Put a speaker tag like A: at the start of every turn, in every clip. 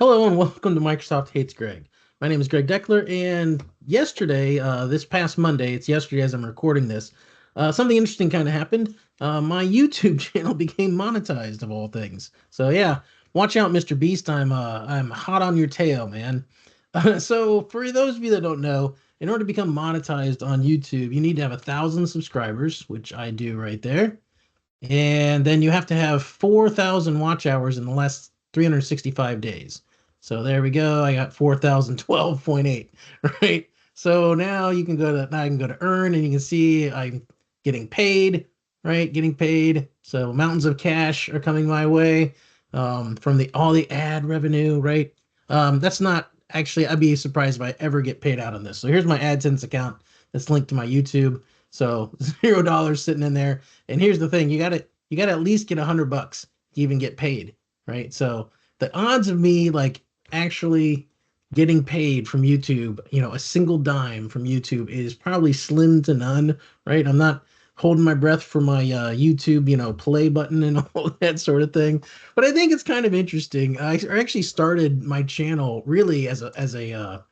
A: Hello and welcome to Microsoft Hates Greg. My name is Greg Deckler, and yesterday, this past Monday, it's yesterday as I'm recording this, something interesting kind of happened. My YouTube channel became monetized of all things. So yeah, watch out, Mr. Beast. I'm hot on your tail, man. So for those of you that don't know, in order to become monetized on YouTube, you need to have 1,000 subscribers, which I do right there. And then you have to have 4,000 watch hours in the last 365 days. So there we go. I got 4,012.8, right? So now I can go to earn and you can see I'm getting paid, right? Getting paid. So mountains of cash are coming my way from the all the ad revenue, right? That's not actually, I'd be surprised if I ever get paid out on this. So here's my AdSense account that's linked to my YouTube. So $0 sitting in there. And here's the thing, you gotta at least get $100 to even get paid, right? So the odds of me like actually getting paid from YouTube, a single dime from YouTube is probably slim to none, right? I'm not holding my breath for my YouTube, play button and all that sort of thing. But I think it's kind of interesting. I actually started my channel really as a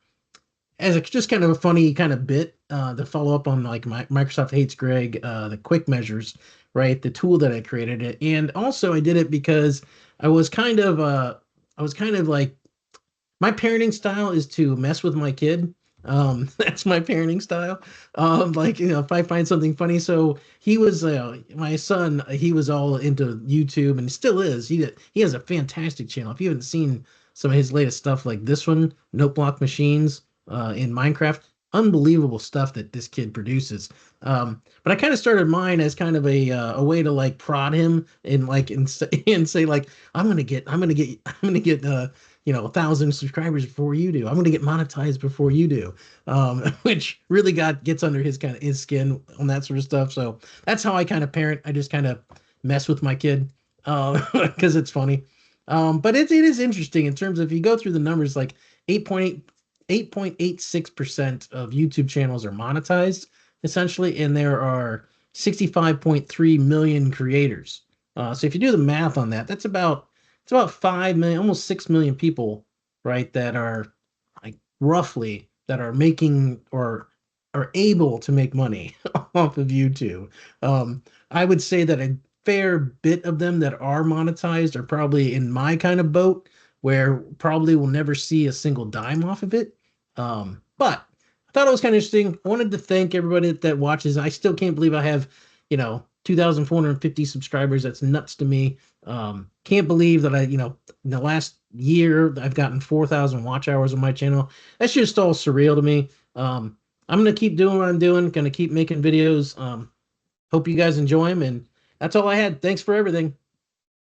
A: just kind of a funny kind of bit to follow up on like my Microsoft Hates Greg, the quick measures, right? The tool that I created it. And also I did it because I was kind of like my parenting style is to mess with my kid. That's my parenting style. Like, if I find something funny, so he was my son, he was all into YouTube and still is. He has a fantastic channel. If you haven't seen some of his latest stuff, like this one, Note Block Machines, in Minecraft, unbelievable stuff that this kid produces. But I kind of started mine as kind of a way to like prod him and and say like I'm gonna get 1,000 subscribers before you do. I'm going to get monetized before you do, which really gets under his skin on that sort of stuff. So that's how I kind of parent. I just kind of mess with my kid because it's funny. But it is interesting in terms of if you go through the numbers, like 8.86% of YouTube channels are monetized essentially, and there are 65.3 million creators. So if you do the math on that, it's about 5 million, almost 6 million people, right, that are like roughly that are making or are able to make money off of YouTube. I would say that a fair bit of them that are monetized are probably in my kind of boat where probably will never see a single dime off of it. But I thought it was kind of interesting. I wanted to thank everybody that watches. I still can't believe I have, 2,450 subscribers. That's nuts to me. Can't believe that in the last year, I've gotten 4,000 watch hours on my channel. That's just all surreal to me. I'm going to keep doing what I'm doing, going to keep making videos. Hope you guys enjoy them. And that's all I had. Thanks for everything.